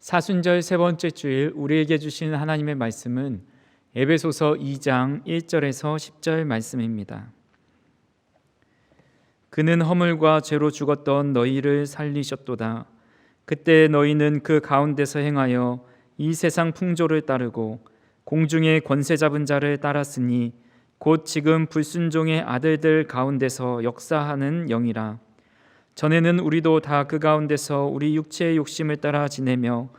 사순절 세 번째 주일 우리에게 주신 하나님의 말씀은 에베소서 2장 1절에서 10절 말씀입니다. 그는 허물과 죄로 죽었던 너희를 살리셨도다. 그때 너희는 그 가운데서 행하여 이 세상 풍조를 따르고 공중의 권세 잡은 자를 따랐으니 곧 지금 불순종의 아들들 가운데서 역사하는 영이라. 전에는 우리도 다 그 가운데서 우리 육체의 욕심을 따라 지내며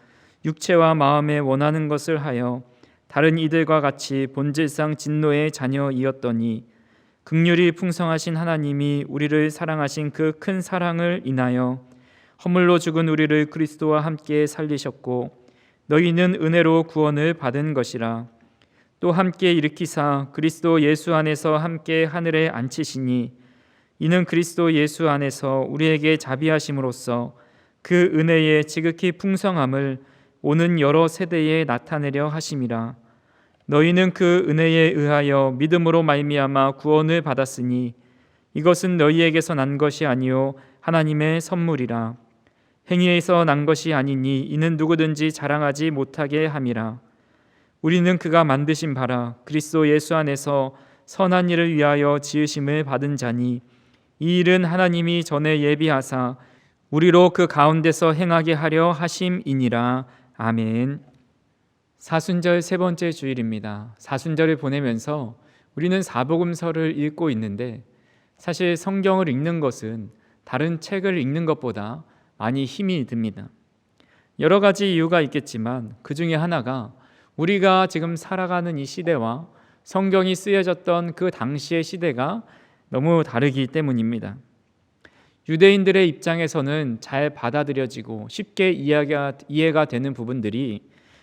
육체와 마음에 원하는 것을 하여 다른 이들과 같이 본질상 진노의 자녀이었더니 긍휼이 풍성하신 하나님이 우리를 사랑하신 그 큰 사랑을 인하여 허물로 죽은 우리를 그리스도와 함께 살리셨고 너희는 은혜로 구원을 받은 것이라. 또 함께 일으키사 그리스도 예수 안에서 함께 하늘에 앉히시니 이는 그리스도 예수 안에서 우리에게 자비하심으로써 그 은혜의 지극히 풍성함을 오는 여러 세대에 나타내려 하심이라. 너희는 그 은혜에 의하여 믿음으로 말미암아 구원을 받았으니 이것은 너희에게서 난 것이 아니요 하나님의 선물이라. 행위에서 난 것이 아니니 이는 누구든지 자랑하지 못하게 함이라. 우리는 그가 만드신 바라 그리스도 예수 안에서 선한 일을 위하여 지으심을 받은 자니 이 일은 하나님이 전에 예비하사 우리로 그 가운데서 행하게 하려 하심이니라. 아멘. 사순절 세 번째 주일입니다. 사순절을 보내면서 우리는 사복음서를 읽고 있는데 사실 성경을 읽는 것은 다른 책을 읽는 것보다 많이 힘이 듭니다. 여러 가지 이유가 있겠지만 그 중에 하나가 우리가 지금 살아가는 이 시대와 성경이 쓰여졌던 그 당시의 시대가 너무 다르기 때문입니다. 유대인들의 입장에서는 잘 받아들여지고 쉽게 이해가 되는 부분들이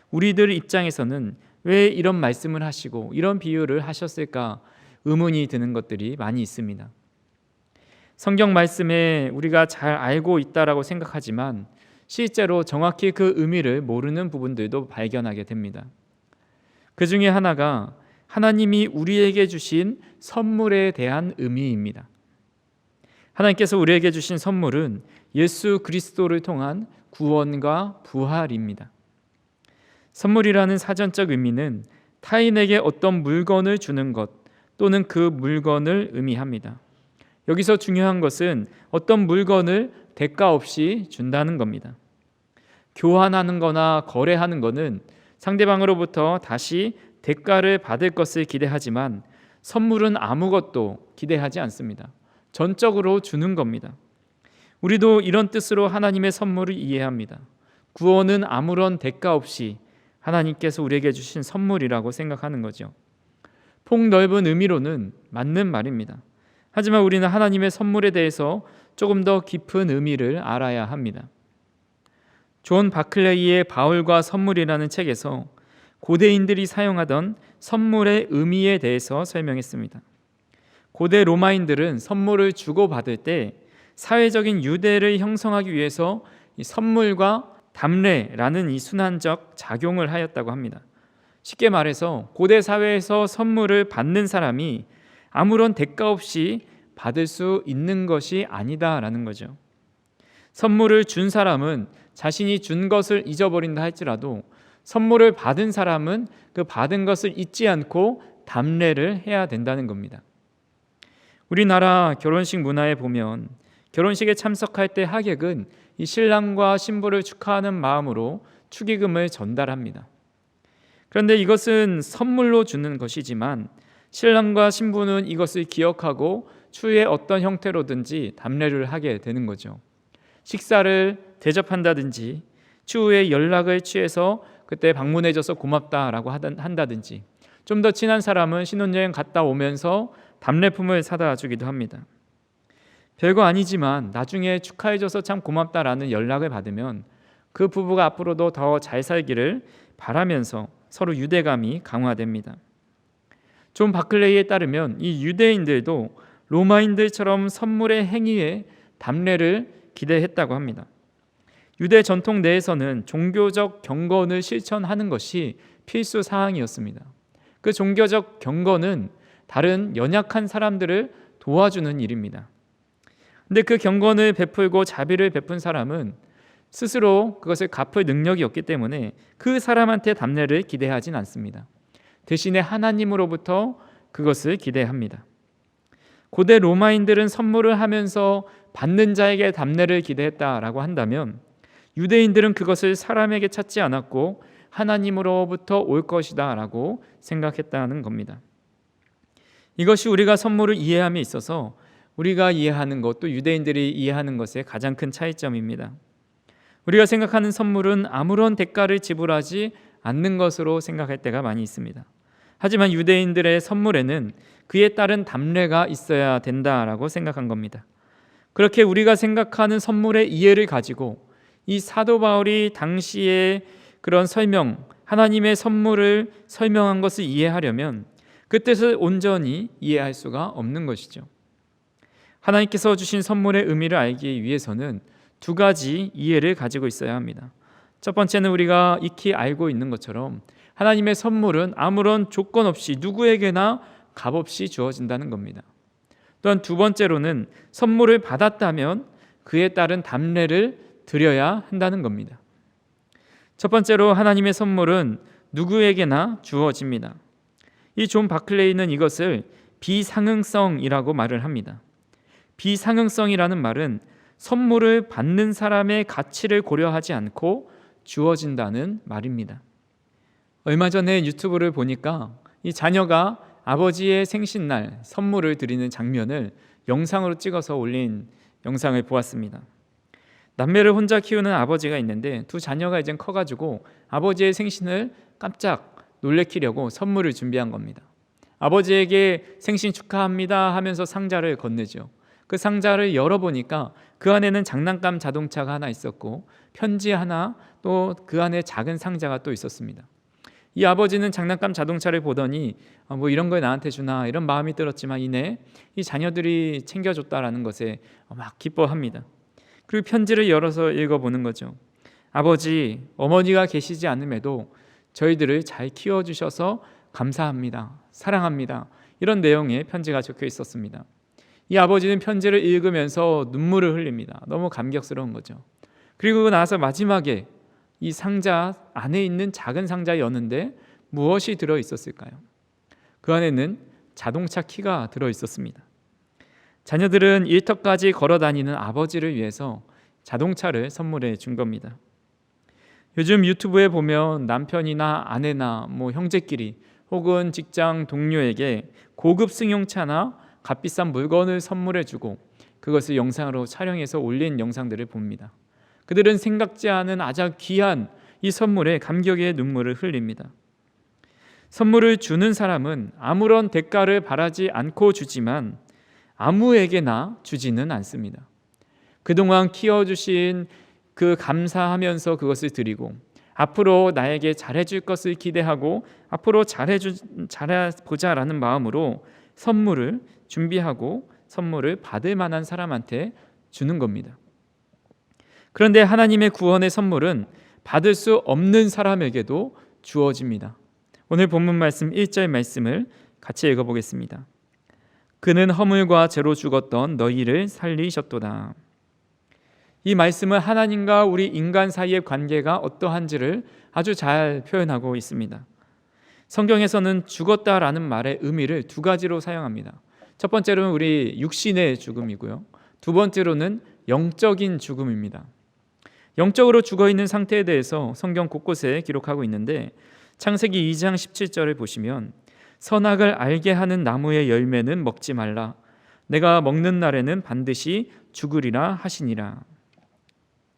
우리들 입장에서는 왜 이런 말씀을 하시고 이런 비유를 하셨을까 의문이 드는 것들이 많이 있습니다. 성경 말씀에 우리가 잘 알고 있다라고 생각하지만 실제로 정확히 그 의미를 모르는 부분들도 발견하게 됩니다. 그 중에 하나가 하나님이 우리에게 주신 선물에 대한 의미입니다. 하나님께서 우리에게 주신 선물은 예수 그리스도를 통한 구원과 부활입니다. 선물이라는 사전적 의미는 타인에게 어떤 물건을 주는 것 또는 그 물건을 의미합니다. 여기서 중요한 것은 어떤 물건을 대가 없이 준다는 겁니다. 교환하는 거나 거래하는 것은 상대방으로부터 다시 대가를 받을 것을 기대하지만 선물은 아무것도 기대하지 않습니다. 전적으로 주는 겁니다. 우리도 이런 뜻으로 하나님의 선물을 이해합니다. 구원은 아무런 대가 없이 하나님께서 우리에게 주신 선물이라고 생각하는 거죠. 폭넓은 의미로는 맞는 말입니다. 하지만 우리는 하나님의 선물에 대해서 조금 더 깊은 의미를 알아야 합니다. 존 바클레이의 바울과 선물이라는 책에서 고대인들이 사용하던 선물의 의미에 대해서 설명했습니다. 고대 로마인들은 선물을 주고받을 때 사회적인 유대를 형성하기 위해서 이 선물과 담례라는 이 순환적 작용을 하였다고 합니다. 쉽게 말해서 고대 사회에서 선물을 받는 사람이 아무런 대가 없이 받을 수 있는 것이 아니다라는 거죠. 선물을 준 사람은 자신이 준 것을 잊어버린다 할지라도 선물을 받은 사람은 그 받은 것을 잊지 않고 담례를 해야 된다는 겁니다. 우리나라 결혼식 문화에 보면 결혼식에 참석할 때 하객은 이 신랑과 신부를 축하하는 마음으로 축의금을 전달합니다. 그런데 이것은 선물로 주는 것이지만 신랑과 신부는 이것을 기억하고 추후에 어떤 형태로든지 담례를 하게 되는 거죠. 식사를 대접한다든지 추후에 연락을 취해서 그때 방문해줘서 고맙다라고 한다든지 좀 더 친한 사람은 신혼여행 갔다 오면서 담례품을 사다 주기도 합니다. 별거 아니지만 나중에 축하해줘서 참 고맙다라는 연락을 받으면 그 부부가 앞으로도 더 잘 살기를 바라면서 서로 유대감이 강화됩니다. 존 바클레이에 따르면 이 유대인들도 로마인들처럼 선물의 행위에 담례를 기대했다고 합니다. 유대 전통 내에서는 종교적 경건을 실천하는 것이 필수 사항이었습니다. 그 종교적 경건은 다른 연약한 사람들을 도와주는 일입니다. 근데 그 경건을 베풀고 자비를 베푼 사람은 스스로 그것을 갚을 능력이 없기 때문에 그 사람한테 답례를 기대하진 않습니다. 대신에 하나님으로부터 그것을 기대합니다. 고대 로마인들은 선물을 하면서 받는 자에게 답례를 기대했다라고 한다면, 유대인들은 그것을 사람에게 찾지 않았고 하나님으로부터 올 것이다 라고 생각했다는 겁니다. 이것이 우리가 선물을 이해함에 있어서 우리가 이해하는 것, 또 유대인들이 이해하는 것의 가장 큰 차이점입니다. 우리가 생각하는 선물은 아무런 대가를 지불하지 않는 것으로 생각할 때가 많이 있습니다. 하지만 유대인들의 선물에는 그에 따른 답례가 있어야 된다라고 생각한 겁니다. 그렇게 우리가 생각하는 선물의 이해를 가지고 이 사도 바울이 당시의 그런 설명, 하나님의 선물을 설명한 것을 이해하려면 그 뜻을 온전히 이해할 수가 없는 것이죠. 하나님께서 주신 선물의 의미를 알기 위해서는 두 가지 이해를 가지고 있어야 합니다. 첫 번째는 우리가 익히 알고 있는 것처럼 하나님의 선물은 아무런 조건 없이 누구에게나 값없이 주어진다는 겁니다. 또한 두 번째로는 선물을 받았다면 그에 따른 답례를 드려야 한다는 겁니다. 첫 번째로 하나님의 선물은 누구에게나 주어집니다. 이 존 바클레이는 이것을 비상응성이라고 말을 합니다. 비상응성이라는 말은 선물을 받는 사람의 가치를 고려하지 않고 주어진다는 말입니다. 얼마 전에 유튜브를 보니까 이 자녀가 아버지의 생신날 선물을 드리는 장면을 영상으로 찍어서 올린 영상을 보았습니다. 남매를 혼자 키우는 아버지가 있는데 두 자녀가 이제 커가지고 아버지의 생신을 깜짝 놀래키려고 선물을 준비한 겁니다. 아버지에게 생신 축하합니다 하면서 상자를 건네죠. 그 상자를 열어보니까 그 안에는 장난감 자동차가 하나 있었고 편지 하나, 또 그 안에 작은 상자가 또 있었습니다. 이 아버지는 장난감 자동차를 보더니 뭐 이런 걸 나한테 주나 이런 마음이 들었지만 이내 이 자녀들이 챙겨줬다라는 것에 막 기뻐합니다. 그리고 편지를 열어서 읽어보는 거죠. 아버지, 어머니가 계시지 않음에도 저희들을 잘 키워주셔서 감사합니다. 사랑합니다. 이런 내용의 편지가 적혀 있었습니다. 이 아버지는 편지를 읽으면서 눈물을 흘립니다. 너무 감격스러운 거죠. 그리고 나서 마지막에 이 상자 안에 있는 작은 상자 여는데 무엇이 들어 있었을까요? 그 안에는 자동차 키가 들어 있었습니다. 자녀들은 일터까지 걸어 다니는 아버지를 위해서 자동차를 선물해 준 겁니다. 요즘 유튜브에 보면 남편이나 아내나 형제끼리 혹은 직장 동료에게 고급 승용차나 값비싼 물건을 선물해 주고 그것을 영상으로 촬영해서 올린 영상들을 봅니다. 그들은 생각지 않은 아주 귀한 이 선물에 감격의 눈물을 흘립니다. 선물을 주는 사람은 아무런 대가를 바라지 않고 주지만 아무에게나 주지는 않습니다. 그동안 키워주신 그 감사하면서 그것을 드리고 앞으로 나에게 잘해줄 것을 기대하고 앞으로 잘해보자라는 마음으로 선물을 준비하고 선물을 받을 만한 사람한테 주는 겁니다. 그런데 하나님의 구원의 선물은 받을 수 없는 사람에게도 주어집니다. 오늘 본문 말씀 1절 말씀을 같이 읽어보겠습니다. 그는 허물과 죄로 죽었던 너희를 살리셨도다. 이 말씀은 하나님과 우리 인간 사이의 관계가 어떠한지를 아주 잘 표현하고 있습니다. 성경에서는 죽었다라는 말의 의미를 두 가지로 사용합니다. 첫 번째로는 우리 육신의 죽음이고요. 두 번째로는 영적인 죽음입니다. 영적으로 죽어있는 상태에 대해서 성경 곳곳에 기록하고 있는데 창세기 2장 17절을 보시면 선악을 알게 하는 나무의 열매는 먹지 말라. 내가 먹는 날에는 반드시 죽으리라 하시니라.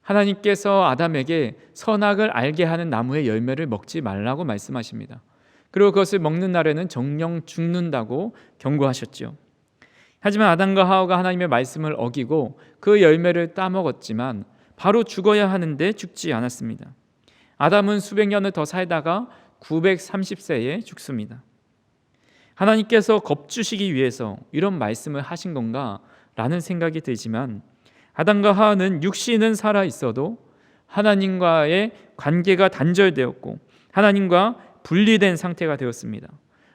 하나님께서 아담에게 선악을 알게 하는 나무의 열매를 먹지 말라고 말씀하십니다. 그리고 그것을 먹는 날에는 정령 죽는다고 경고하셨죠. 하지만 아담과 하와가 하나님의 말씀을 어기고 그 열매를 따먹었지만 바로 죽어야 하는데 죽지 않았습니다. 아담은 수백 년을 더 살다가 930세에 죽습니다. 하나님께서 겁주시기 위해서 이런 말씀을 하신 건가? 라는 생각이 들지만 아담과 하와는 육신은 살아 있어도 하나님과의 관계가 단절되었고 하나님과 분리된 상태가 되었습니다.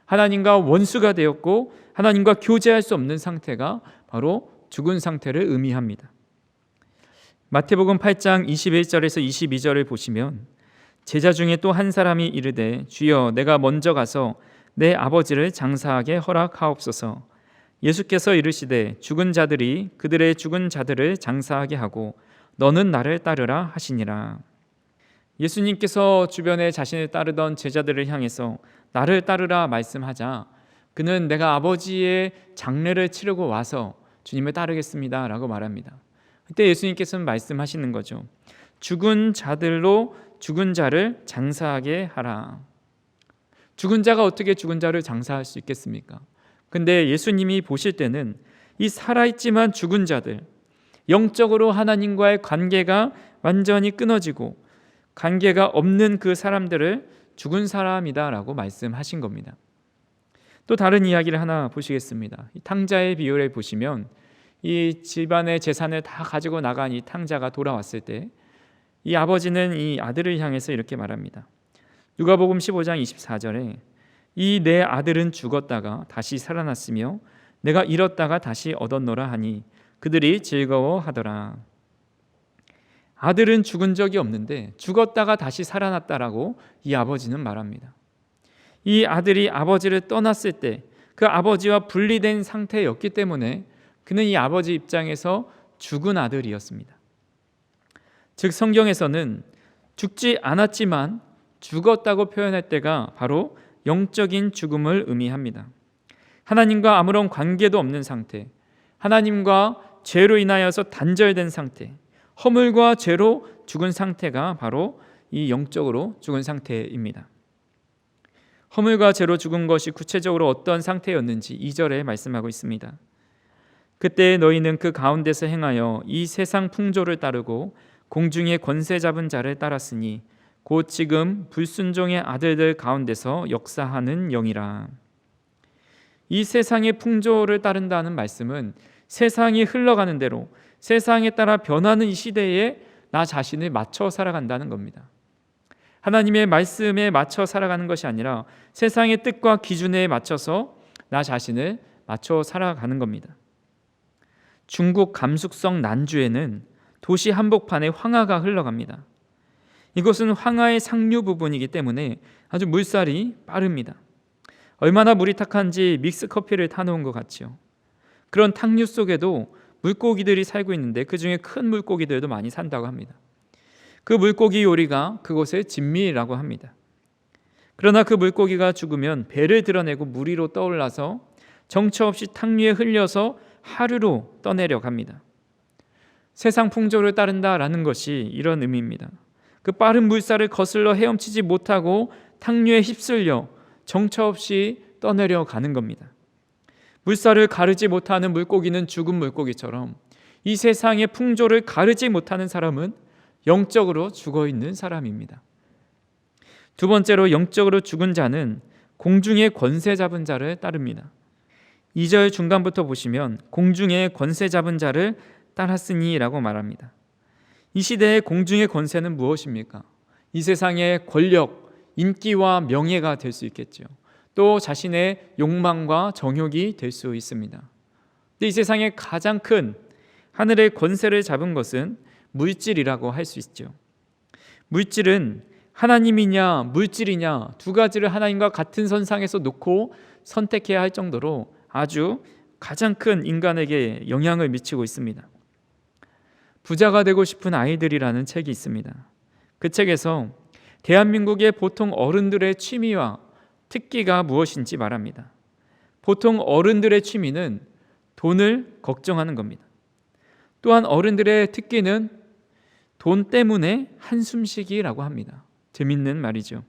하나님과 원수가 되었고 하나님과 교제할 수 없는 상태가 바로 죽은 상태를 의미합니다. 마태복음 8장 21절에서 22절을 보시면 제자 중에 또 한 사람이 이르되 주여 내가 먼저 가서 내 아버지를 장사하게 허락하옵소서. 예수께서 이르시되 죽은 자들이 그들의 죽은 자들을 장사하게 하고 너는 나를 따르라 하시니라. 예수님께서 주변에 자신을 따르던 제자들을 향해서 나를 따르라 말씀하자 그는 내가 아버지의 장례를 치르고 와서 주님을 따르겠습니다 라고 말합니다. 그때 예수님께서는 말씀하시는 거죠. 죽은 자들로 죽은 자를 장사하게 하라. 죽은 자가 어떻게 죽은 자를 장사할 수 있겠습니까? 근데 예수님이 보실 때는 이 살아있지만 죽은 자들, 영적으로 하나님과의 관계가 완전히 끊어지고 관계가 없는 그 사람들을 죽은 사람이다 라고 말씀하신 겁니다. 또 다른 이야기를 하나 보시겠습니다. 이 탕자의 비유를 보시면 이 집안의 재산을 다 가지고 나간 이 탕자가 돌아왔을 때 이 아버지는 이 아들을 향해서 이렇게 말합니다. 누가복음 15장 24절에 이 내 아들은 죽었다가 다시 살아났으며 내가 잃었다가 다시 얻었노라 하니 그들이 즐거워하더라. 아들은 죽은 적이 없는데 죽었다가 다시 살아났다라고 이 아버지는 말합니다. 이 아들이 아버지를 떠났을 때 그 아버지와 분리된 상태였기 때문에 그는 이 아버지 입장에서 죽은 아들이었습니다. 즉 성경에서는 죽지 않았지만 죽었다고 표현할 때가 바로 영적인 죽음을 의미합니다. 하나님과 아무런 관계도 없는 상태, 하나님과 죄로 인하여서 단절된 상태, 허물과 죄로 죽은 상태가 바로 이 영적으로 죽은 상태입니다. 허물과 죄로 죽은 것이 구체적으로 어떤 상태였는지 2절에 말씀하고 있습니다. 그때 너희는 그 가운데서 행하여 이 세상 풍조를 따르고 공중의 권세 잡은 자를 따랐으니 곧 지금 불순종의 아들들 가운데서 역사하는 영이라. 이 세상의 풍조를 따른다는 말씀은 세상이 흘러가는 대로 세상에 따라 변하는 이 시대에 나 자신을 맞춰 살아간다는 겁니다. 하나님의 말씀에 맞춰 살아가는 것이 아니라 세상의 뜻과 기준에 맞춰서 나 자신을 맞춰 살아가는 겁니다. 중국 감숙성 난주에는 도시 한복판에 황하가 흘러갑니다. 이것은 황하의 상류 부분이기 때문에 아주 물살이 빠릅니다. 얼마나 물이 탁한지 믹스커피를 타놓은 것 같죠. 그런 탕류 속에도 물고기들이 살고 있는데 그 중에 큰 물고기들도 많이 산다고 합니다. 그 물고기 요리가 그곳의 진미라고 합니다. 그러나 그 물고기가 죽으면 배를 드러내고 물 위로 떠올라서 정처 없이 탕류에 흘려서 하류로 떠내려 갑니다. 세상 풍조를 따른다라는 것이 이런 의미입니다. 그 빠른 물살을 거슬러 헤엄치지 못하고 탕류에 휩쓸려 정처 없이 떠내려 가는 겁니다. 물살을 가르지 못하는 물고기는 죽은 물고기처럼 이 세상의 풍조를 가르지 못하는 사람은 영적으로 죽어 있는 사람입니다. 두 번째로 영적으로 죽은 자는 공중의 권세 잡은 자를 따릅니다. 2절 중간부터 보시면 공중의 권세 잡은 자를 따랐으니 라고 말합니다. 이 시대의 공중의 권세는 무엇입니까? 이 세상의 권력, 인기와 명예가 될 수 있겠죠. 또 자신의 욕망과 정욕이 될 수 있습니다. 근데 이 세상의 가장 큰 하늘의 권세를 잡은 것은 물질이라고 할 수 있죠. 물질은 하나님이냐 물질이냐 두 가지를 하나님과 같은 선상에서 놓고 선택해야 할 정도로 아주 가장 큰 인간에게 영향을 미치고 있습니다. 부자가 되고 싶은 아이들이라는 책이 있습니다. 그 책에서 대한민국의 보통 어른들의 취미와 특기가 무엇인지 말합니다. 보통 어른들의 취미는 돈을 걱정하는 겁니다. 또한 어른들의 특기는 돈 때문에 한숨 쉬기라고 합니다. 재밌는 말이죠.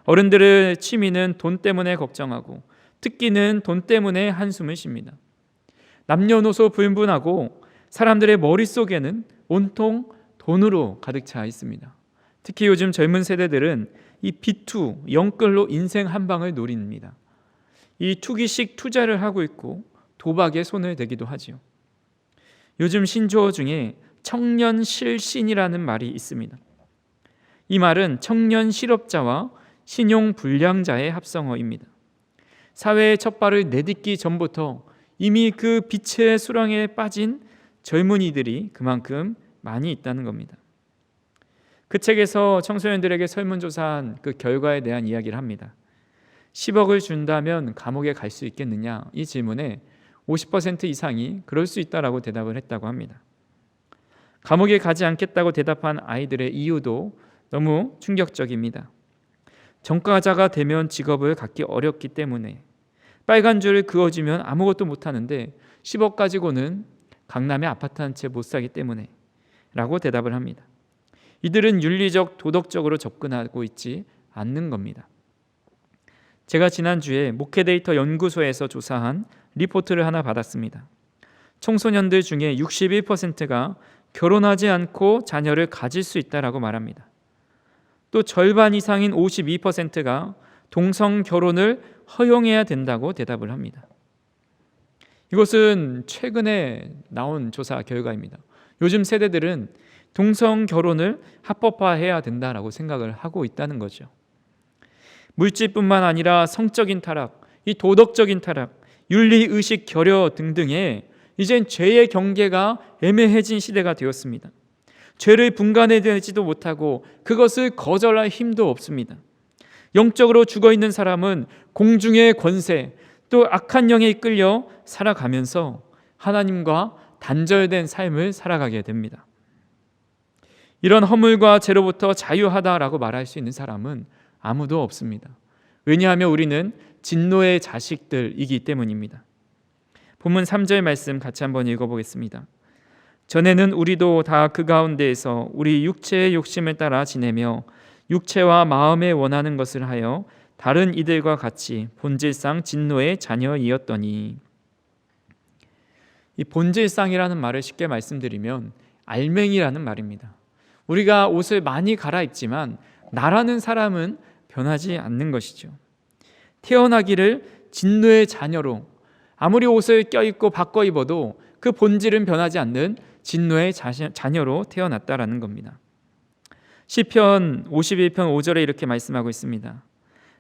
어른들의 취미는 돈 때문에 걱정하고 특기는 돈 때문에 한숨을 쉽니다. 남녀노소 불문하고 사람들의 머릿속에는 온통 돈으로 가득 차 있습니다. 특히 요즘 젊은 세대들은 이 비투, 영끌로 인생 한 방을 노립니다. 이 투기식 투자를 하고 있고 도박에 손을 대기도 하지요. 요즘 신조어 중에 청년 실신이라는 말이 있습니다. 이 말은 청년 실업자와 신용 불량자의 합성어입니다. 사회의 첫 발을 내딛기 전부터 이미 그 빛의 수렁에 빠진 젊은이들이 그만큼 많이 있다는 겁니다. 그 책에서 청소년들에게 설문조사한 그 결과에 대한 이야기를 합니다. 10억을 준다면 감옥에 갈 수 있겠느냐? 이 질문에 50% 이상이 그럴 수 있다라고 대답을 했다고 합니다. 감옥에 가지 않겠다고 대답한 아이들의 이유도 너무 충격적입니다. 전과자가 되면 직업을 갖기 어렵기 때문에, 빨간 줄을 그어주면 아무것도 못하는데 10억 가지고는 강남에 아파트 한 채 못 사기 때문에 라고 대답을 합니다. 이들은 윤리적, 도덕적으로 접근하고 있지 않는 겁니다. 제가 지난주에 목회데이터 연구소에서 조사한 리포트를 하나 받았습니다. 청소년들 중에 61%가 결혼하지 않고 자녀를 가질 수 있다라고 말합니다. 또 절반 이상인 52%가 동성 결혼을 허용해야 된다고 대답을 합니다. 이것은 최근에 나온 조사 결과입니다. 요즘 세대들은 동성 결혼을 합법화해야 된다라고 생각을 하고 있다는 거죠. 물질뿐만 아니라 성적인 타락, 이 도덕적인 타락, 윤리의식 결여 등등의 이젠 죄의 경계가 애매해진 시대가 되었습니다. 죄를 분간해내지도 못하고 그것을 거절할 힘도 없습니다. 영적으로 죽어있는 사람은 공중의 권세, 또 악한 영에 이끌려 살아가면서 하나님과 단절된 삶을 살아가게 됩니다. 이런 허물과 죄로부터 자유하다라고 말할 수 있는 사람은 아무도 없습니다. 왜냐하면 우리는 진노의 자식들이기 때문입니다. 본문 3절 말씀 같이 한번 읽어보겠습니다. 전에는 우리도 다 그 가운데에서 우리 육체의 욕심을 따라 지내며 육체와 마음에 원하는 것을 하여 다른 이들과 같이 본질상 진노의 자녀이었더니. 이 본질상이라는 말을 쉽게 말씀드리면 알맹이라는 말입니다. 우리가 옷을 많이 갈아입지만 나라는 사람은 변하지 않는 것이죠. 태어나기를 진노의 자녀로, 아무리 옷을 껴입고 바꿔 입어도 그 본질은 변하지 않는 진노의 자녀로 태어났다라는 겁니다. 시편 51편 5절에 이렇게 말씀하고 있습니다.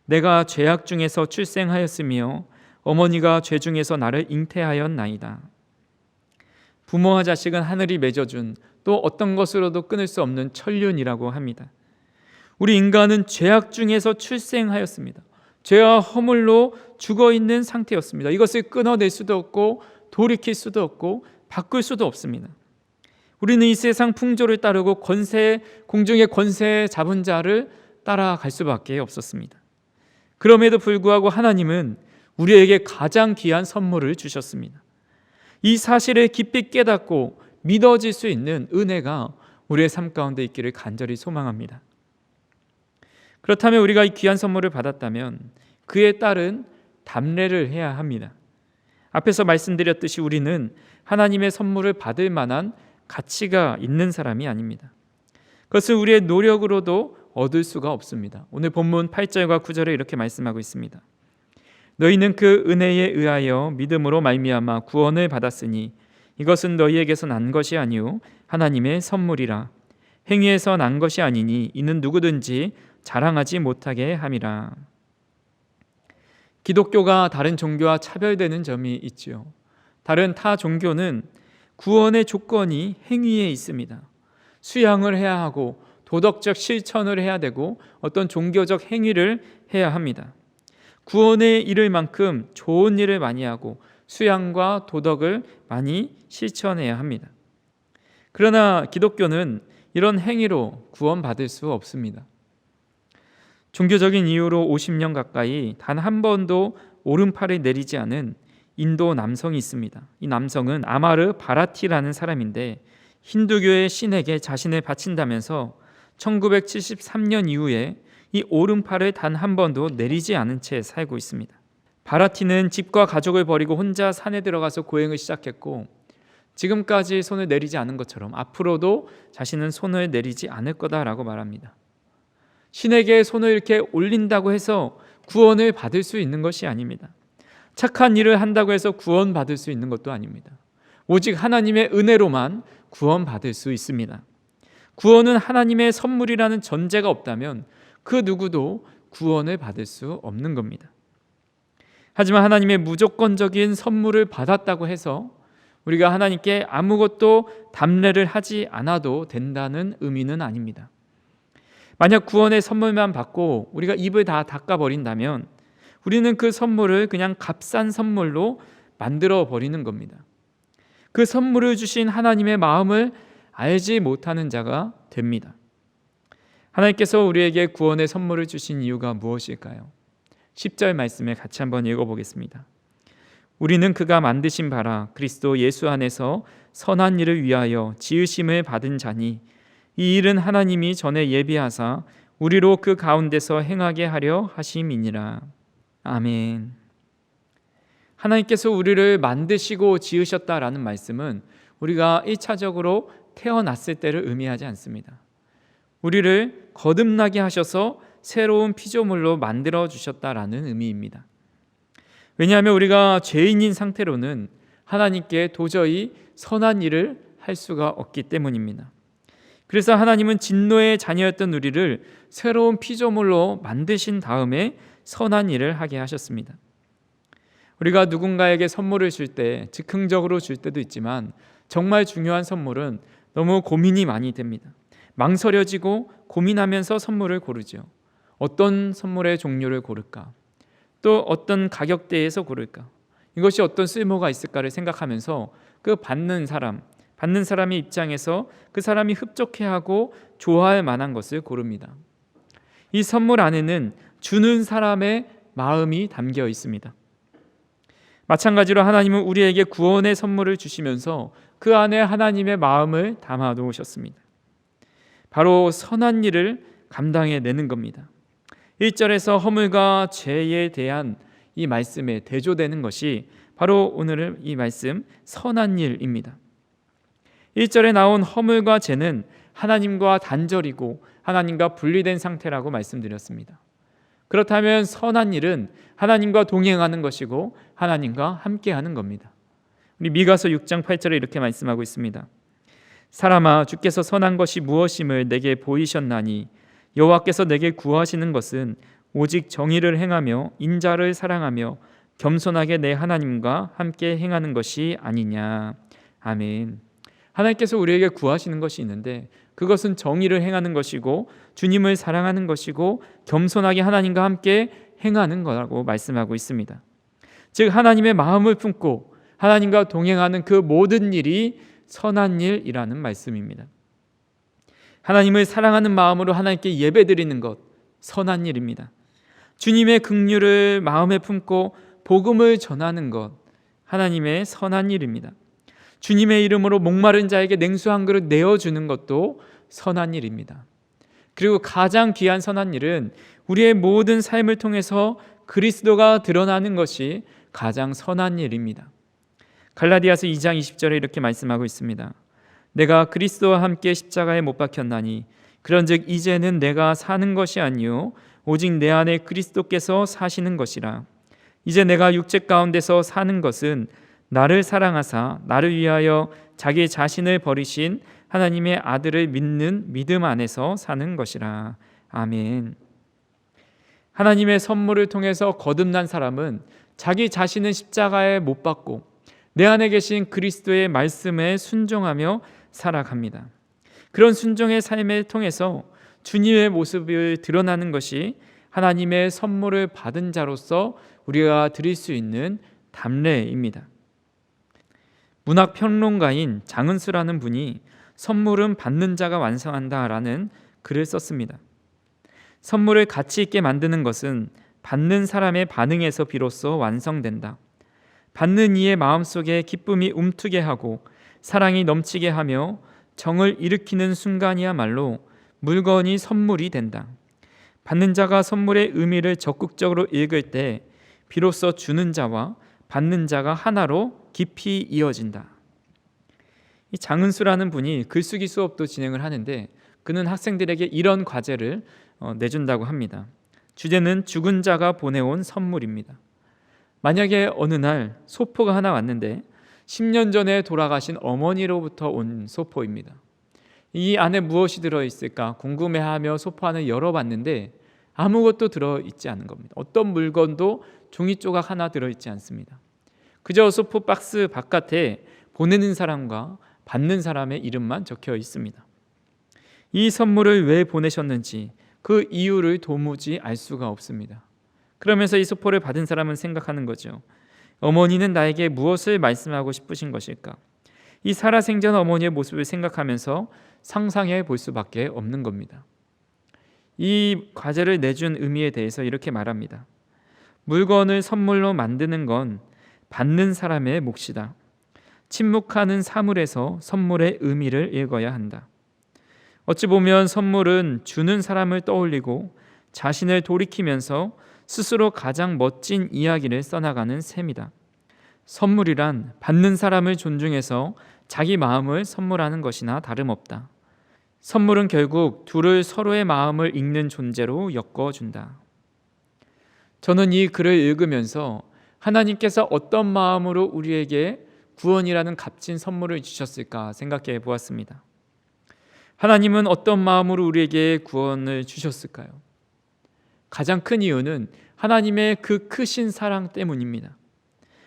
내가 죄악 중에서 출생하였으며 어머니가 죄 중에서 나를 잉태하였나이다. 부모와 자식은 하늘이 맺어준 또 어떤 것으로도 끊을 수 없는 천륜이라고 합니다. 우리 인간은 죄악 중에서 출생하였습니다. 죄와 허물로 죽어있는 상태였습니다. 이것을 끊어낼 수도 없고 돌이킬 수도 없고 바꿀 수도 없습니다. 우리는 이 세상 풍조를 따르고 공중의 권세 잡은 자를 따라갈 수밖에 없었습니다. 그럼에도 불구하고 하나님은 우리에게 가장 귀한 선물을 주셨습니다. 이 사실을 깊이 깨닫고 믿어질 수 있는 은혜가 우리의 삶 가운데 있기를 간절히 소망합니다. 그렇다면 우리가 이 귀한 선물을 받았다면 그에 따른 담례를 해야 합니다. 앞에서 말씀드렸듯이 우리는 하나님의 선물을 받을 만한 가치가 있는 사람이 아닙니다. 그것은 우리의 노력으로도 얻을 수가 없습니다. 오늘 본문 8절과 9절에 이렇게 말씀하고 있습니다. 너희는 그 은혜에 의하여 믿음으로 말미암아 구원을 받았으니 이것은 너희에게서 난 것이 아니요 하나님의 선물이라. 행위에서 난 것이 아니니 이는 누구든지 자랑하지 못하게 함이라. 기독교가 다른 종교와 차별되는 점이 있죠. 다른 타 종교는 구원의 조건이 행위에 있습니다. 수양을 해야 하고 도덕적 실천을 해야 되고 어떤 종교적 행위를 해야 합니다. 구원에 이를 만큼 좋은 일을 많이 하고 수양과 도덕을 많이 실천해야 합니다. 그러나 기독교는 이런 행위로 구원받을 수 없습니다. 종교적인 이유로 50년 가까이 단 한 번도 오른팔을 내리지 않은 인도 남성이 있습니다. 이 남성은 아마르 바라티라는 사람인데 힌두교의 신에게 자신을 바친다면서 1973년 이후에 이 오른팔을 단 한 번도 내리지 않은 채 살고 있습니다. 바라티는 집과 가족을 버리고 혼자 산에 들어가서 고행을 시작했고 지금까지 손을 내리지 않은 것처럼 앞으로도 자신은 손을 내리지 않을 거다라고 말합니다. 신에게 손을 이렇게 올린다고 해서 구원을 받을 수 있는 것이 아닙니다. 착한 일을 한다고 해서 구원받을 수 있는 것도 아닙니다. 오직 하나님의 은혜로만 구원받을 수 있습니다. 구원은 하나님의 선물이라는 전제가 없다면 그 누구도 구원을 받을 수 없는 겁니다. 하지만 하나님의 무조건적인 선물을 받았다고 해서 우리가 하나님께 아무것도 담례를 하지 않아도 된다는 의미는 아닙니다. 만약 구원의 선물만 받고 우리가 입을 다 닦아버린다면 우리는 그 선물을 그냥 값싼 선물로 만들어 버리는 겁니다. 그 선물을 주신 하나님의 마음을 알지 못하는 자가 됩니다. 하나님께서 우리에게 구원의 선물을 주신 이유가 무엇일까요? 10절 말씀을 같이 한번 읽어보겠습니다. 우리는 그가 만드신 바라 그리스도 예수 안에서 선한 일을 위하여 지으심을 받은 자니 이 일은 하나님이 전에 예비하사 우리로 그 가운데서 행하게 하려 하심이니라. 아멘. 하나님께서 우리를 만드시고 지으셨다라는 말씀은 우리가 1차적으로 태어났을 때를 의미하지 않습니다. 우리를 거듭나게 하셔서 새로운 피조물로 만들어 주셨다라는 의미입니다. 왜냐하면 우리가 죄인인 상태로는 하나님께 도저히 선한 일을 할 수가 없기 때문입니다. 그래서 하나님은 진노의 자녀였던 우리를 새로운 피조물로 만드신 다음에 선한 일을 하게 하셨습니다. 우리가 누군가에게 선물을 줄 때 즉흥적으로 줄 때도 있지만 정말 중요한 선물은 너무 고민이 많이 됩니다. 망설여지고 고민하면서 선물을 고르죠. 어떤 선물의 종류를 고를까? 또 어떤 가격대에서 고를까? 이것이 어떤 쓸모가 있을까를 생각하면서 그 받는 사람의 입장에서 그 사람이 흡족해하고 좋아할 만한 것을 고릅니다. 이 선물 안에는 주는 사람의 마음이 담겨 있습니다. 마찬가지로 하나님은 우리에게 구원의 선물을 주시면서 그 안에 하나님의 마음을 담아 놓으셨습니다. 바로 선한 일을 감당해내는 겁니다. 1절에서 허물과 죄에 대한 이 말씀에 대조되는 것이 바로 오늘 이 말씀 선한 일입니다. 1절에 나온 허물과 죄는 하나님과 단절이고 하나님과 분리된 상태라고 말씀드렸습니다. 그렇다면 선한 일은 하나님과 동행하는 것이고 하나님과 함께하는 겁니다. 우리 미가서 6장 8절에 이렇게 말씀하고 있습니다. 사람아 주께서 선한 것이 무엇임을 내게 보이셨나니 여호와께서 내게 구하시는 것은 오직 정의를 행하며 인자를 사랑하며 겸손하게 내 하나님과 함께 행하는 것이 아니냐. 아멘. 하나님께서 우리에게 구하시는 것이 있는데 그것은 정의를 행하는 것이고 주님을 사랑하는 것이고 겸손하게 하나님과 함께 행하는 거라고 말씀하고 있습니다. 즉 하나님의 마음을 품고 하나님과 동행하는 그 모든 일이 선한 일이라는 말씀입니다. 하나님을 사랑하는 마음으로 하나님께 예배드리는 것 선한 일입니다. 주님의 긍휼을 마음에 품고 복음을 전하는 것 하나님의 선한 일입니다. 주님의 이름으로 목마른 자에게 냉수 한 그릇 내어주는 것도 선한 일입니다. 그리고 가장 귀한 선한 일은 우리의 모든 삶을 통해서 그리스도가 드러나는 것이 가장 선한 일입니다. 갈라디아서 2장 20절에 이렇게 말씀하고 있습니다. 내가 그리스도와 함께 십자가에 못 박혔나니 그런즉 이제는 내가 사는 것이 아니요 오직 내 안에 그리스도께서 사시는 것이라. 이제 내가 육체 가운데서 사는 것은 나를 사랑하사 나를 위하여 자기 자신을 버리신 하나님의 아들을 믿는 믿음 안에서 사는 것이라. 아멘. 하나님의 선물을 통해서 거듭난 사람은 자기 자신은 십자가에 못 박고 내 안에 계신 그리스도의 말씀에 순종하며 살아갑니다. 그런 순종의 삶을 통해서 주님의 모습을 드러나는 것이 하나님의 선물을 받은 자로서 우리가 드릴 수 있는 담례입니다. 문학평론가인 장은수라는 분이 선물은 받는 자가 완성한다라는 글을 썼습니다. 선물을 가치 있게 만드는 것은 받는 사람의 반응에서 비로소 완성된다. 받는 이의 마음속에 기쁨이 움트게 하고 사랑이 넘치게 하며 정을 일으키는 순간이야말로 물건이 선물이 된다. 받는 자가 선물의 의미를 적극적으로 읽을 때 비로소 주는 자와 받는 자가 하나로 깊이 이어진다. 이 장은수라는 분이 글쓰기 수업도 진행을 하는데 그는 학생들에게 이런 과제를 내준다고 합니다. 주제는 죽은 자가 보내온 선물입니다. 만약에 어느 날 소포가 하나 왔는데 10년 전에 돌아가신 어머니로부터 온 소포입니다. 이 안에 무엇이 들어있을까 궁금해하며 소포 안을 열어봤는데 아무것도 들어있지 않은 겁니다. 어떤 물건도 종이 조각 하나 들어있지 않습니다. 그저 소포 박스 바깥에 보내는 사람과 받는 사람의 이름만 적혀 있습니다. 이 선물을 왜 보내셨는지 그 이유를 도무지 알 수가 없습니다. 그러면서 이 소포를 받은 사람은 생각하는 거죠. 어머니는 나에게 무엇을 말씀하고 싶으신 것일까? 이 살아생전 어머니의 모습을 생각하면서 상상해 볼 수밖에 없는 겁니다. 이 과제를 내준 의미에 대해서 이렇게 말합니다. 물건을 선물로 만드는 건 받는 사람의 몫이다. 침묵하는 사물에서 선물의 의미를 읽어야 한다. 어찌 보면 선물은 주는 사람을 떠올리고 자신을 돌이키면서 스스로 가장 멋진 이야기를 써나가는 셈이다. 선물이란 받는 사람을 존중해서 자기 마음을 선물하는 것이나 다름없다. 선물은 결국 둘을 서로의 마음을 읽는 존재로 엮어준다. 저는 이 글을 읽으면서 하나님께서 어떤 마음으로 우리에게 구원이라는 값진 선물을 주셨을까 생각해 보았습니다. 하나님은 어떤 마음으로 우리에게 구원을 주셨을까요? 가장 큰 이유는 하나님의 그 크신 사랑 때문입니다.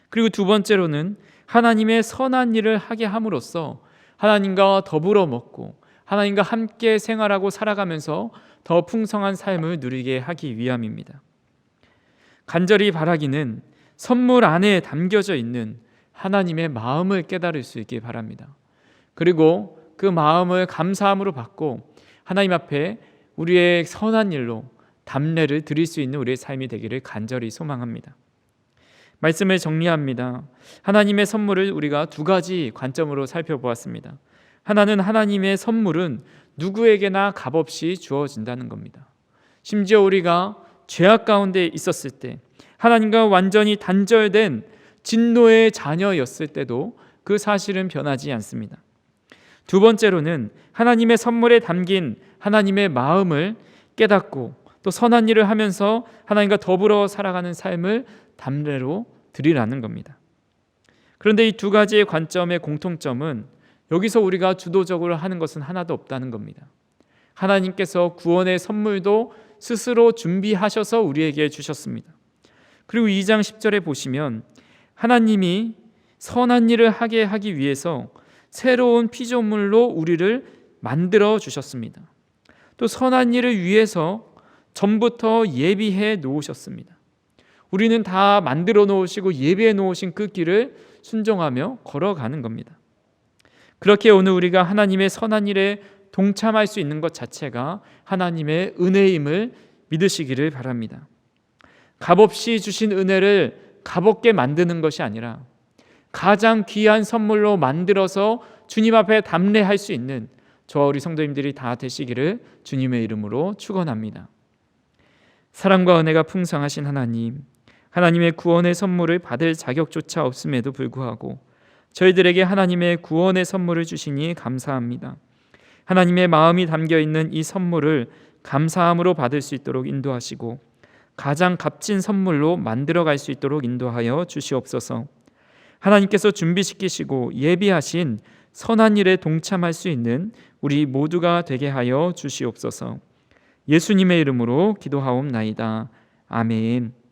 그리고 두 번째로는 하나님의 선한 일을 하게 함으로써 하나님과 더불어 먹고 하나님과 함께 생활하고 살아가면서 더 풍성한 삶을 누리게 하기 위함입니다. 간절히 바라기는 선물 안에 담겨져 있는 하나님의 마음을 깨달을 수 있길 바랍니다. 그리고 그 마음을 감사함으로 받고 하나님 앞에 우리의 선한 일로 담례를 드릴 수 있는 우리의 삶이 되기를 간절히 소망합니다. 말씀을 정리합니다. 하나님의 선물을 우리가 두 가지 관점으로 살펴보았습니다. 하나는 하나님의 선물은 누구에게나 값없이 주어진다는 겁니다. 심지어 우리가 죄악 가운데 있었을 때 하나님과 완전히 단절된 진노의 자녀였을 때도 그 사실은 변하지 않습니다. 두 번째로는 하나님의 선물에 담긴 하나님의 마음을 깨닫고 또 선한 일을 하면서 하나님과 더불어 살아가는 삶을 담례로 드리라는 겁니다. 그런데 이 두 가지의 관점의 공통점은 여기서 우리가 주도적으로 하는 것은 하나도 없다는 겁니다. 하나님께서 구원의 선물도 스스로 준비하셔서 우리에게 주셨습니다. 그리고 2장 10절에 보시면 하나님이 선한 일을 하게 하기 위해서 새로운 피조물로 우리를 만들어 주셨습니다. 또 선한 일을 위해서 전부터 예비해 놓으셨습니다. 우리는 다 만들어 놓으시고 예비해 놓으신 그 길을 순종하며 걸어가는 겁니다. 그렇게 오늘 우리가 하나님의 선한 일에 동참할 수 있는 것 자체가 하나님의 은혜임을 믿으시기를 바랍니다. 값없이 주신 은혜를 값없게 만드는 것이 아니라 가장 귀한 선물로 만들어서 주님 앞에 담례할 수 있는 저와 우리 성도님들이 다 되시기를 주님의 이름으로 축원합니다. 사랑과 은혜가 풍성하신 하나님, 하나님의 구원의 선물을 받을 자격조차 없음에도 불구하고 저희들에게 하나님의 구원의 선물을 주시니 감사합니다. 하나님의 마음이 담겨있는 이 선물을 감사함으로 받을 수 있도록 인도하시고 가장 값진 선물로 만들어갈 수 있도록 인도하여 주시옵소서. 하나님께서 준비시키시고 예비하신 선한 일에 동참할 수 있는 우리 모두가 되게 하여 주시옵소서. 예수님의 이름으로 기도하옵나이다. 아멘.